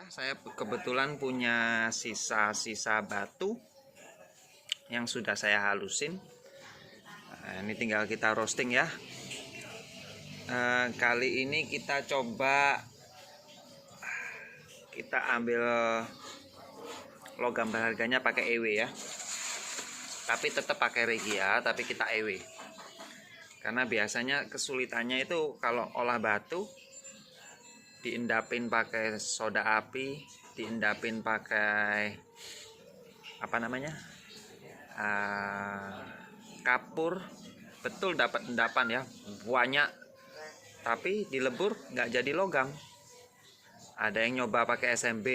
Saya kebetulan punya sisa-sisa batu yang sudah saya halusin. Nah, ini tinggal kita roasting ya. Kali ini kita coba ambil logam berharganya pakai EW ya. Tapi tetap pakai regia, tapi kita EW. Karena biasanya kesulitannya itu kalau olah batu diendapin pakai soda api, diendapin pakai apa namanya, kapur, betul dapat endapan ya banyak, tapi dilebur nggak jadi logam. Ada yang nyoba pakai SMB,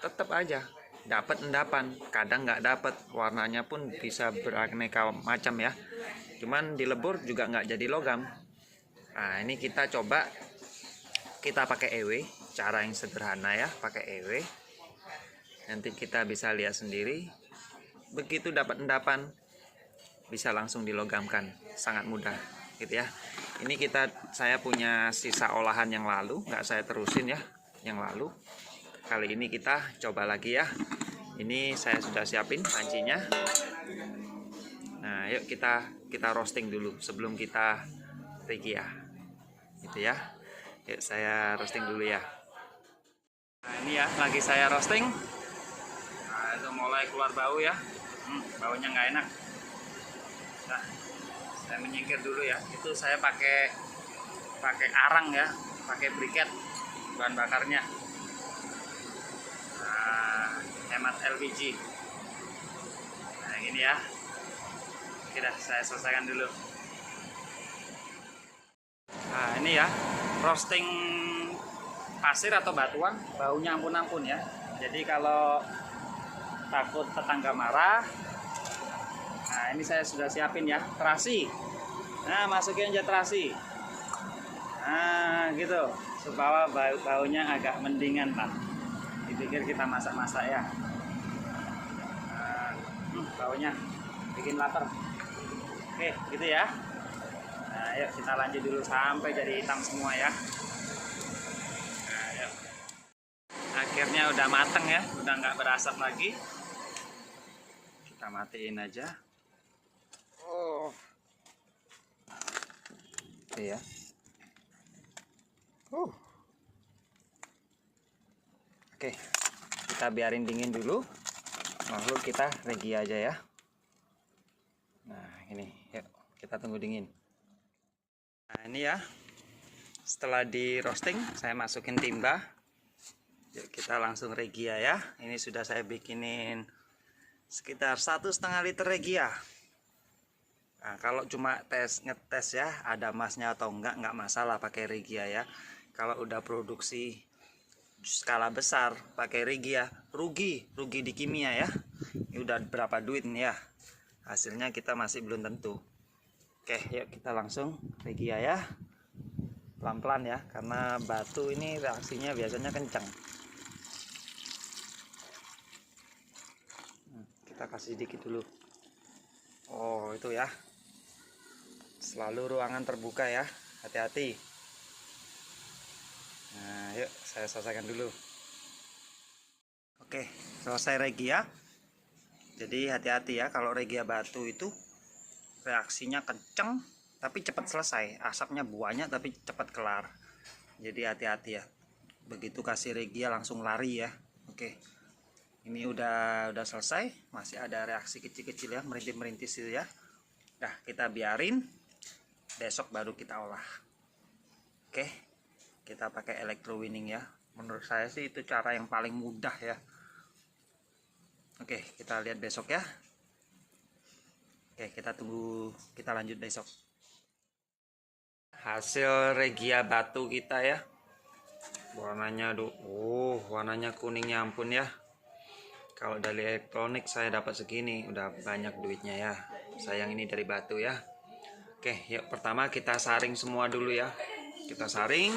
tetap aja dapat endapan, kadang nggak dapat, warnanya pun bisa beraneka macam ya, cuman dilebur juga nggak jadi logam. Nah ini kita coba kita pakai EW, cara yang sederhana ya, pakai EW. Nanti kita bisa lihat sendiri, begitu dapat endapan bisa langsung dilogamkan, sangat mudah gitu ya. Ini saya punya sisa olahan yang lalu, nggak saya terusin ya, yang lalu. Kali ini kita coba lagi ya. Ini saya sudah siapin pancinya. Nah yuk kita roasting dulu sebelum kita regia gitu ya. Yuk saya roasting dulu ya. Nah ini ya lagi saya roasting. Nah itu mulai keluar bau ya. Baunya nggak enak. Nah saya menyingkir dulu ya. Itu saya pakai arang ya, pakai briket bahan bakarnya. Nah, hemat LPG. Nah gini ya. Oke dah, saya selesaikan dulu. Nah ini ya, roasting pasir atau batuan, baunya ampun-ampun ya. Jadi kalau takut tetangga marah, nah ini saya sudah siapin ya, terasi. Nah masukin aja terasi. Nah gitu, supaya baunya agak mendingan lah. Dipikir kita masak-masak ya. Baunya bikin lapar. Oke gitu ya. Nah yuk kita lanjut dulu sampai jadi hitam semua ya. Nah, yuk. Akhirnya udah mateng ya, udah nggak berasap lagi. Kita matiin aja. Oh, oke ya. Oke, kita biarin dingin dulu, lalu kita regia aja ya. Nah ini, yuk kita tunggu dingin. Nah ini ya, setelah di roasting saya masukin timba. Yuk kita langsung regia ya. Ini sudah saya bikinin sekitar 1,5 liter regia. Nah kalau cuma ngetes ya, ada emasnya atau enggak masalah pakai regia ya. Kalau udah produksi skala besar pakai regia, rugi di kimia ya. Ini udah berapa duit nih ya, hasilnya kita masih belum tentu. Oke yuk kita langsung regia ya, pelan-pelan ya, karena batu ini reaksinya biasanya kencang. Kita kasih dikit dulu. Oh itu ya, selalu ruangan terbuka ya, hati-hati. Nah yuk saya selesaikan dulu. Oke selesai regia. Jadi hati-hati ya, kalau regia batu itu reaksinya kenceng tapi cepat selesai, asapnya banyak tapi cepat kelar. Jadi hati-hati ya, begitu kasih regia langsung lari ya. Oke ini udah selesai, masih ada reaksi kecil-kecil ya, merintis-merintis ya. Nah kita biarin, besok baru kita olah. Oke kita pakai electrowinning ya, menurut saya sih itu cara yang paling mudah ya. Oke kita lihat besok ya. Oke kita tunggu, kita lanjut besok. Hasil regia batu kita ya, warnanya warnanya kuningnya ampun ya. Kalau dari elektronik saya dapat segini, udah banyak duitnya ya. Sayang ini dari batu ya. Oke yuk pertama kita saring semua dulu ya. Kita saring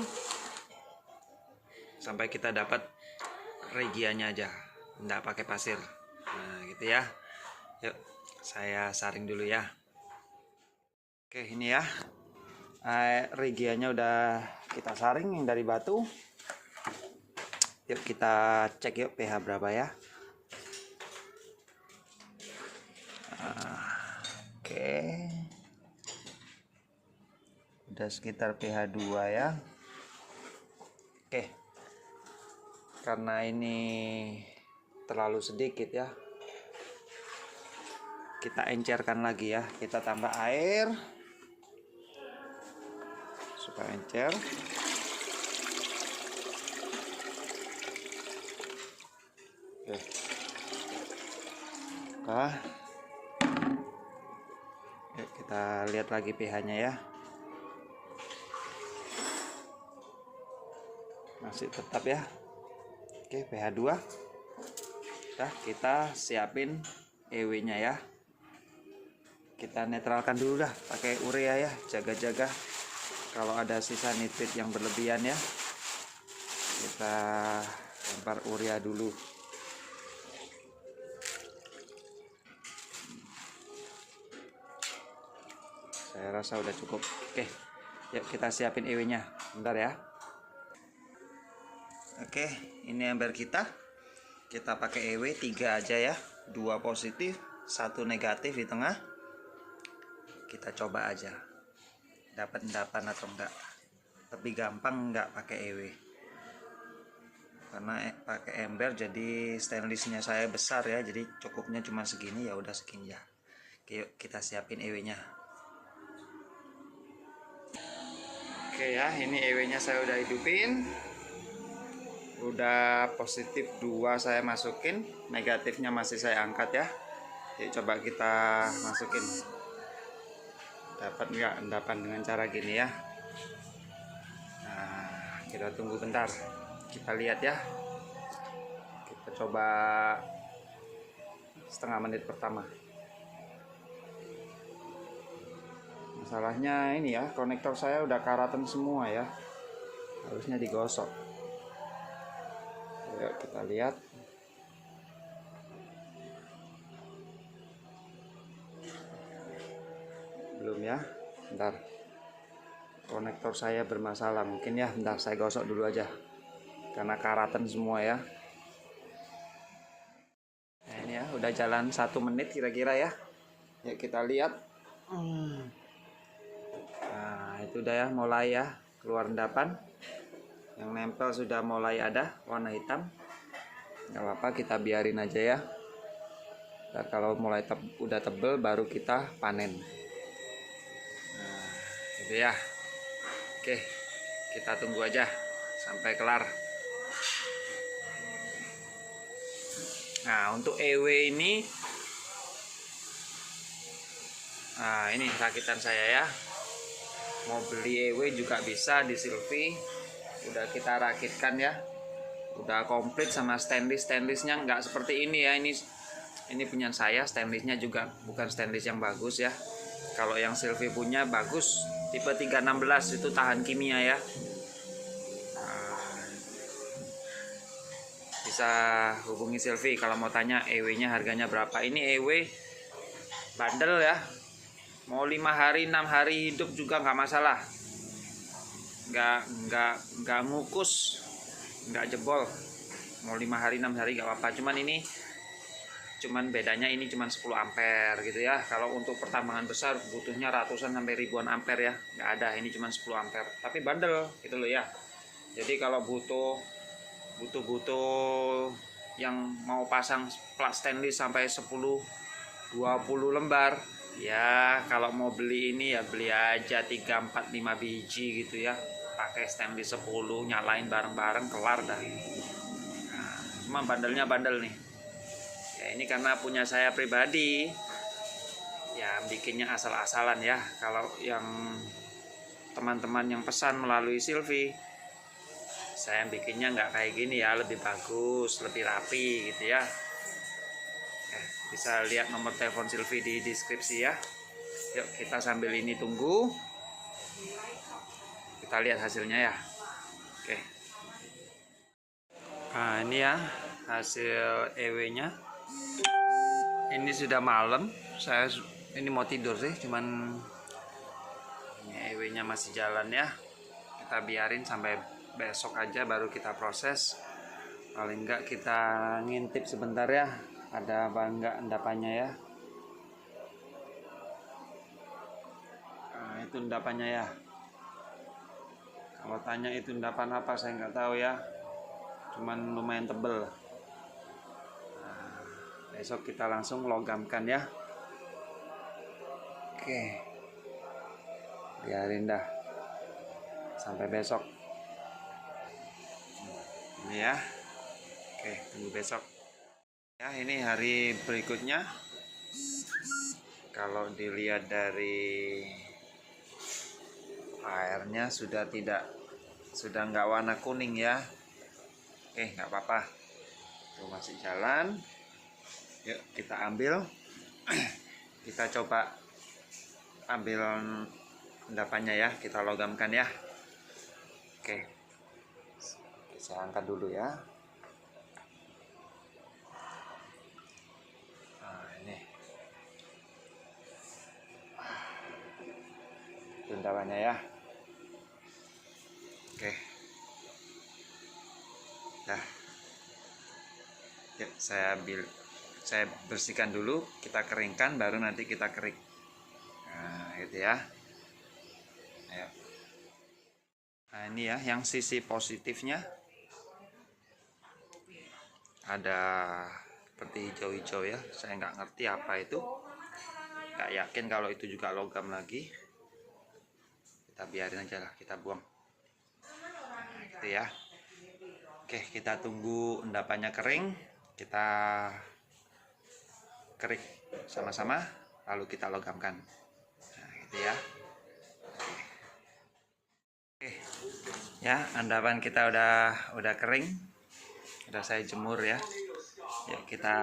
sampai kita dapat regianya aja, enggak pakai pasir. Nah gitu ya. Yuk saya saring dulu ya. Oke ini ya, regianya udah kita saring yang dari batu. Yuk kita cek yuk pH berapa ya. Oke. Udah sekitar pH 2 ya. Oke. Karena ini terlalu sedikit ya, kita encerkan lagi ya. Kita tambah air supaya encer. Oke. Yuk kita lihat lagi pH-nya ya. Masih tetap ya. Oke, pH 2. Nah, kita siapin EW-nya ya. Kita netralkan dulu dah pakai urea ya. Jaga-jaga kalau ada sisa nitrit yang berlebihan ya. Kita lempar urea dulu. Saya rasa udah cukup. Oke, yuk kita siapin EW-nya. Bentar ya. Oke, ini ember kita. Kita pakai EW 3 aja ya. 2 positif, 1 negatif di tengah. Kita coba aja. Dapat endapan atau enggak. Lebih gampang enggak pakai EW. Karena pakai ember jadi stainlessnya saya besar ya. Jadi cukupnya cuma segini, ya udah segini ya. Oke, yuk kita siapin EW-nya. Oke ya, ini EW-nya saya udah hidupin. Udah positif 2 saya masukin, negatifnya masih saya angkat ya. Yuk coba kita masukin. Dapat nggak endapan dengan cara gini ya. Nah, kita tunggu bentar. Kita lihat ya. Kita coba setengah menit pertama. Masalahnya ini ya, konektor saya udah karatan semua ya. Harusnya digosok. Yuk kita lihat. Belum ya. Bentar. Konektor saya bermasalah mungkin ya. Bentar saya gosok dulu aja. Karena karatan semua ya. Nah, ini ya udah jalan 1 menit kira-kira ya. Yuk kita lihat. Nah, itu udah ya, mulai ya keluar endapan. Yang nempel sudah mulai ada warna hitam. Nggak apa-apa, kita biarin aja ya. Dan kalau mulai udah tebel baru kita panen. Nah, gitu ya. Oke, kita tunggu aja sampai kelar. Nah, untuk EW ini, nah ini rakitan saya ya. Mau beli EW juga bisa di Silvi. Udah kita rakitkan ya, udah komplit sama stainlessnya, nggak seperti ini ya. Ini punya saya, stainlessnya juga bukan stainless yang bagus ya. Kalau yang Silvi punya bagus, tipe 316 itu tahan kimia ya. Bisa hubungi Silvi kalau mau tanya EW-nya harganya berapa. Ini EW bandel ya, mau 5 hari 6 hari hidup juga nggak masalah. Nggak ngukus, nggak jebol. Mau 5 hari 6 hari nggak apa-apa. Cuman bedanya ini cuman 10 ampere gitu ya. Kalau untuk pertambangan besar butuhnya ratusan sampai ribuan ampere ya. Nggak ada, ini cuman 10 ampere. Tapi bandel gitu loh ya. Jadi kalau butuh yang mau pasang plat stainless sampai 10-20 lembar ya, kalau mau beli ini ya beli aja 3, 4, 5 biji gitu ya. Pakai stainless 10, nyalain bareng-bareng, kelar dah. Nah, cuma bandelnya bandel nih ya. Ini karena punya saya pribadi ya, bikinnya asal-asalan ya. Kalau yang teman-teman yang pesan melalui Silvi, saya bikinnya nggak kayak gini ya, lebih bagus, lebih rapi gitu ya. Bisa lihat nomor telepon Silvi di deskripsi ya. Yuk kita sambil ini tunggu, kita lihat hasilnya ya. Oke. Nah ini ya hasil EW-nya. Ini sudah malam, ini mau tidur sih, cuman ini EW-nya masih jalan ya. Kita biarin sampai besok aja baru kita proses. Paling enggak kita ngintip sebentar ya, ada apa enggak endapannya ya. Nah, itu endapannya ya. Kalau tanya itu endapan apa, saya nggak tahu ya, cuman lumayan tebel. Nah, besok kita langsung logamkan ya. Oke, biarin dah sampai besok ini ya. Oke, tunggu besok ya. Ini hari berikutnya. Kalau dilihat dari airnya sudah nggak warna kuning ya. Oke, nggak apa-apa, itu masih jalan. Yuk kita ambil. Kita coba ambil endapannya ya, kita logamkan ya. Oke, saya angkat dulu ya. Nah, ini endapannya ya. Oke, nah, yuk saya bersihkan dulu, kita keringkan, baru nanti kita kerik. Nah, gitu ya. Ayo. Nah, ini ya yang sisi positifnya, ada seperti hijau-hijau ya. Saya nggak ngerti apa itu, nggak yakin kalau itu juga logam lagi. Kita biarin aja lah, kita buang. Nah, gitu ya. Oke, kita tunggu endapannya kering, kita kerik sama-sama, lalu kita logamkan. Nah, gitu ya. Oke, ya endapan kita udah kering, udah saya jemur ya. Ya kita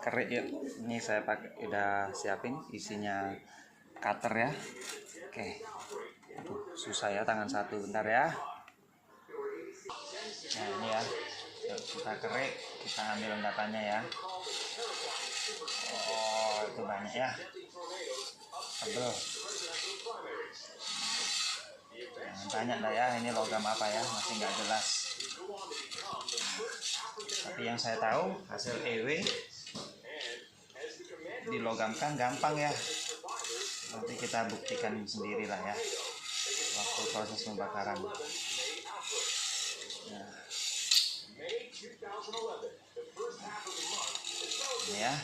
kerik yuk. Ini saya pakai, udah siapin isinya cutter ya. Oke, aduh susah ya tangan satu, bentar ya. Nah ini ya, yuk kita kerik, kita ambil endapannya ya. Oh itu banyak ya, tebel. Jangan tanya dah ya, ini logam apa ya, masih nggak jelas. Tapi yang saya tahu hasil EW dilogamkan gampang ya. Nanti kita buktikan sendiri lah ya waktu proses pembakaran. Nah, ini ya.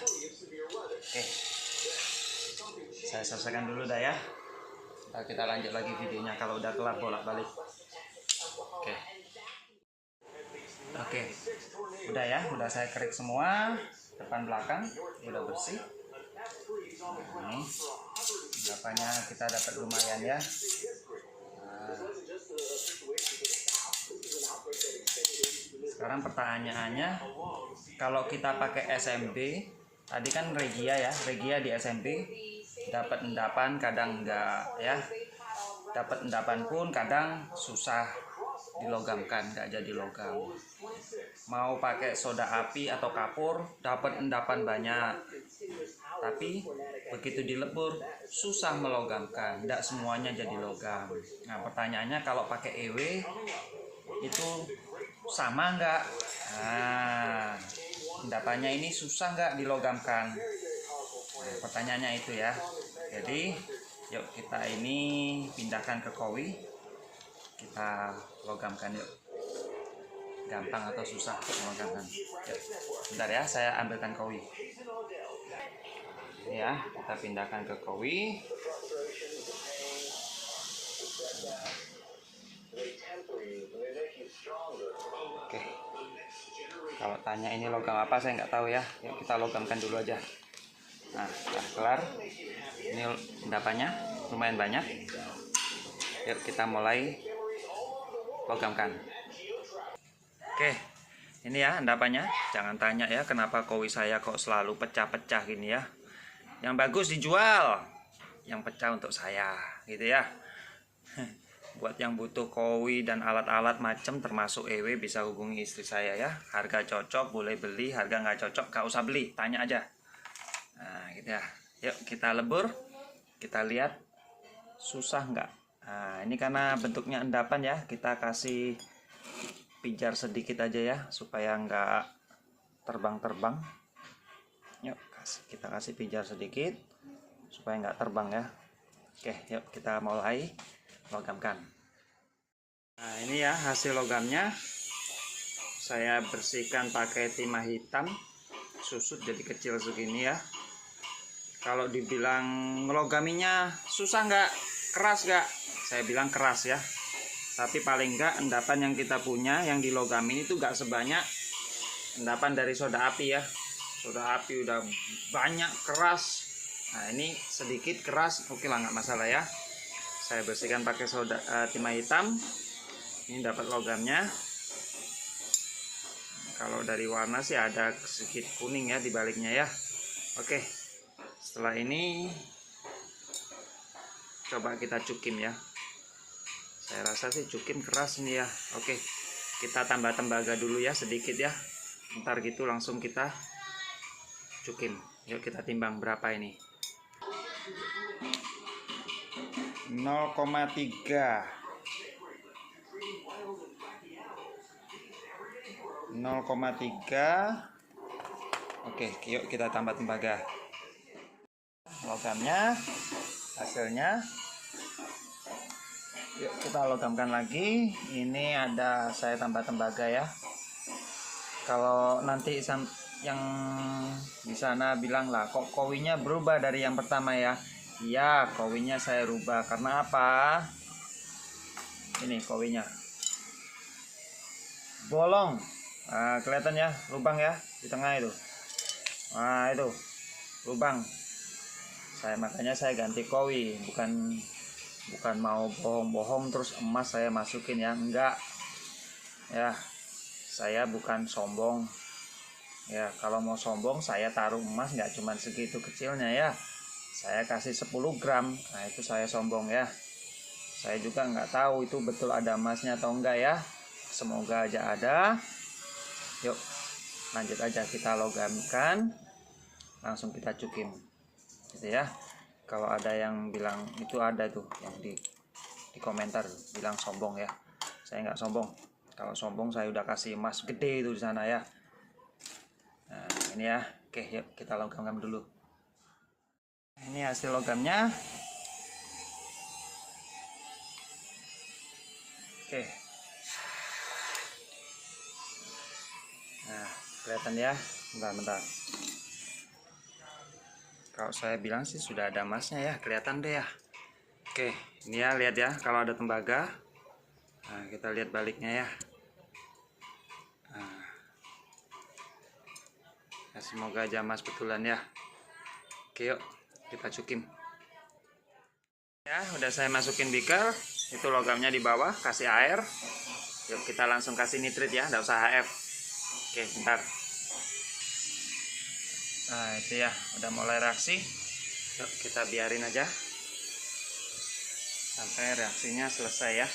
Oke, saya selesaikan dulu dah ya. Kita lanjut lagi videonya kalau udah kelar bolak-balik. Oke, udah ya, udah saya kerik semua, depan belakang udah bersih. Nah, ini endapannya kita dapat lumayan ya. Nah, sekarang pertanyaannya, kalau kita pakai SMB, tadi kan Regia ya, Regia di SMB dapat endapan kadang enggak ya, dapat endapan pun kadang susah dilogamkan, enggak jadi logam. Mau pakai soda api atau kapur dapat endapan banyak, tapi begitu dilebur susah melogamkan, enggak semuanya jadi logam. Nah pertanyaannya, kalau pakai EW itu sama enggak? Nah, endapannya ini susah enggak dilogamkan? Nah, pertanyaannya itu ya. Jadi yuk kita ini pindahkan ke kowi, kita logamkan yuk. Gampang atau susah melogamkan? Yuk, bentar ya, saya ambilkan kowi. Ini ya, kita pindahkan ke kowi. Oke, kalau tanya ini logam apa, saya nggak tahu ya. Yuk kita logamkan dulu aja. Nah, sudah kelar. Ini endapannya lumayan banyak. Yuk kita mulai logamkan. Oke, ini ya endapannya. Jangan tanya ya kenapa kowi saya kok selalu pecah-pecah gini ya. Yang bagus dijual, yang pecah untuk saya, gitu ya. Buat yang butuh kowi dan alat-alat macam termasuk EW bisa hubungi istri saya ya. Harga cocok boleh beli, harga nggak cocok nggak usah beli, tanya aja. Nah gitu ya. Yuk kita lebur, kita lihat susah nggak. Nah ini karena bentuknya endapan ya, kita kasih pijar sedikit aja ya, supaya nggak terbang-terbang. Yuk, kita kasih pijar sedikit supaya nggak terbang ya. Oke, yuk kita mulai logamkan. Nah, ini ya hasil logamnya. Saya bersihkan pakai timah hitam, susut jadi kecil segini ya. Kalau dibilang ngelogaminya susah nggak, keras nggak? Saya bilang keras ya. Tapi paling nggak endapan yang kita punya yang dilogamin itu nggak sebanyak endapan dari soda api ya. Soda api udah banyak keras. Nah ini sedikit keras, oke lah, nggak masalah ya. Saya bersihkan pakai soda timah hitam. Ini dapat logamnya. Kalau dari warna sih ada sedikit kuning ya di baliknya ya. Oke, setelah ini coba kita cukim ya. Saya rasa sih cukim keras ini ya. Oke, kita tambah tembaga dulu ya sedikit ya. Ntar gitu langsung kita cukim. Yuk kita timbang berapa ini. 0,3. Oke, yuk kita tambah tembaga. Logamnya, hasilnya. Yuk kita logamkan lagi. Ini ada saya tambah tembaga ya. Kalau nanti yang di sana bilang lah kok kowinya berubah dari yang pertama ya. Iya, kowinya saya rubah karena apa? Ini kowinya bolong. Nah, kelihatan ya lubang ya di tengah itu. Nah itu lubang. Makanya saya ganti kowi, bukan mau bohong-bohong terus emas saya masukin ya, enggak ya. Saya bukan sombong ya. Kalau mau sombong saya taruh emas nggak cuman segitu kecilnya ya, saya kasih 10 gram. Nah itu saya sombong ya. Saya juga nggak tahu itu betul ada emasnya atau enggak ya. Semoga aja ada. Yuk lanjut aja kita logamkan, langsung kita cukim gitu ya. Kalau ada yang bilang itu, ada tuh yang di komentar bilang sombong ya, saya nggak sombong. Kalau sombong saya udah kasih emas gede itu di sana ya. Nah ini ya. Oke, yuk kita logamkan dulu. Ini hasil logamnya. Oke, nah kelihatan ya. Bentar. Kalau saya bilang sih sudah ada emasnya ya, kelihatan deh ya. Oke, ini ya, lihat ya kalau ada tembaga. Nah kita lihat baliknya ya. Nah, ya semoga aja emas betulan ya. Oke, yuk kita cukim ya. Udah saya masukin beaker, itu logamnya di bawah, kasih air. Yuk kita langsung kasih nitrit ya, nggak usah HF. Oke, bentar. Nah itu ya, udah mulai reaksi. Yuk kita biarin aja sampai reaksinya selesai ya.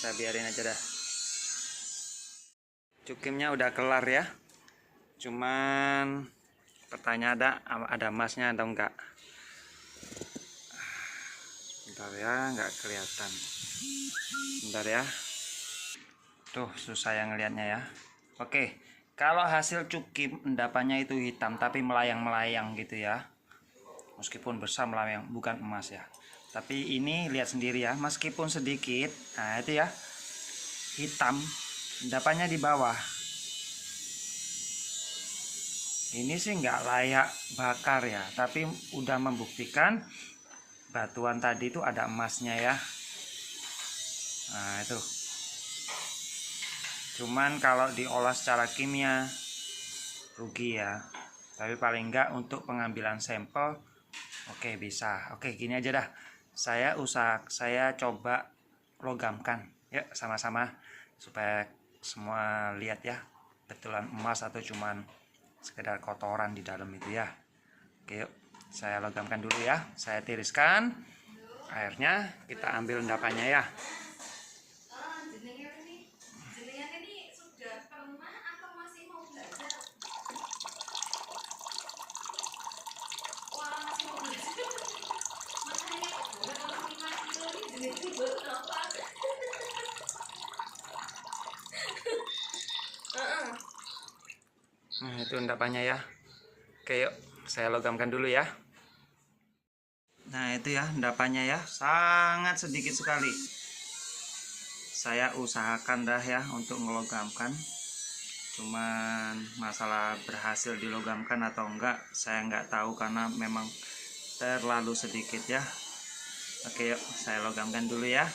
Kita biarin aja dah. Cukimnya udah kelar ya. Cuman pertanyaan ada emasnya atau enggak. Bentar ya, nggak kelihatan. Bentar ya. Tuh susah yang ngelihatnya ya. Oke, kalau hasil cukim endapannya itu hitam tapi melayang-melayang gitu ya. Meskipun besar melayang, bukan emas ya. Tapi ini lihat sendiri ya, meskipun sedikit, nah itu ya, hitam, endapannya di bawah. Ini sih nggak layak bakar ya, tapi udah membuktikan batuan tadi itu ada emasnya ya. Nah itu. Cuman kalau diolah secara kimia rugi ya. Tapi paling enggak untuk pengambilan sampel oke bisa. Oke gini aja dah. Saya coba logamkan. Yuk sama-sama supaya semua lihat ya betulan emas atau cuman sekedar kotoran di dalam itu ya. Oke yuk saya logamkan dulu ya. Saya tiriskan airnya, kita ambil endapannya ya. Nah, itu endapannya ya. Oke, yuk saya logamkan dulu ya. Nah, itu ya endapannya ya, sangat sedikit sekali. Saya usahakan dah ya untuk melogamkan. Cuman masalah berhasil dilogamkan atau enggak, saya enggak tahu karena memang terlalu sedikit ya. Oke, yuk saya logamkan dulu ya.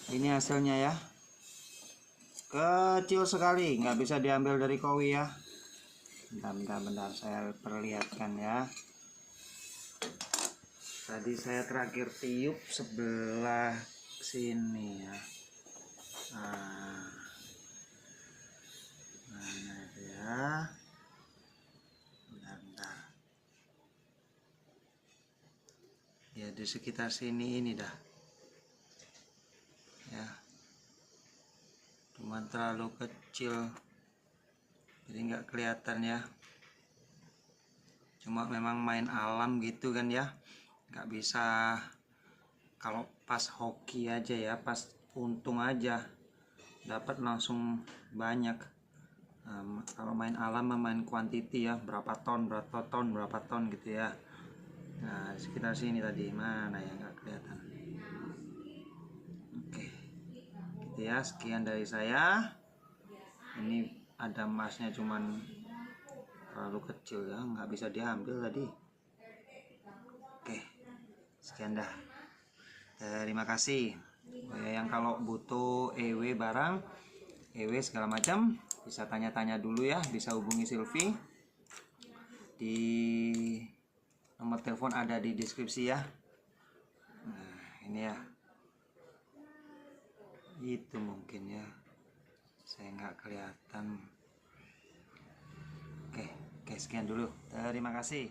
Ini hasilnya ya, kecil sekali, nggak bisa diambil dari kowi ya. Bentar, saya perlihatkan ya. Tadi saya terakhir tiup sebelah sini ya. Nah, mana itu ya? Bentar. Ya di sekitar sini ini dah. Ya, cuman terlalu kecil, jadi nggak kelihatan ya. Cuma memang main alam gitu kan ya, nggak bisa kalau pas hoki aja ya, pas untung aja dapat langsung banyak. Kalau main alam main kuantiti ya, berapa ton gitu ya. Nah sekitar sini tadi, mana ya, nggak kelihatan. Oke gitu ya, sekian dari saya. Ini ada emasnya cuman terlalu kecil ya, nggak bisa diambil tadi. Oke, sekian dah. Terima kasih. Yang kalau butuh EW barang, EW segala macam, bisa tanya-tanya dulu ya, bisa hubungi Silvi. Di nomor telepon ada di deskripsi ya. Nah, ini ya. Itu mungkin ya. Saya nggak kelihatan. Oke, sekian dulu. Terima kasih.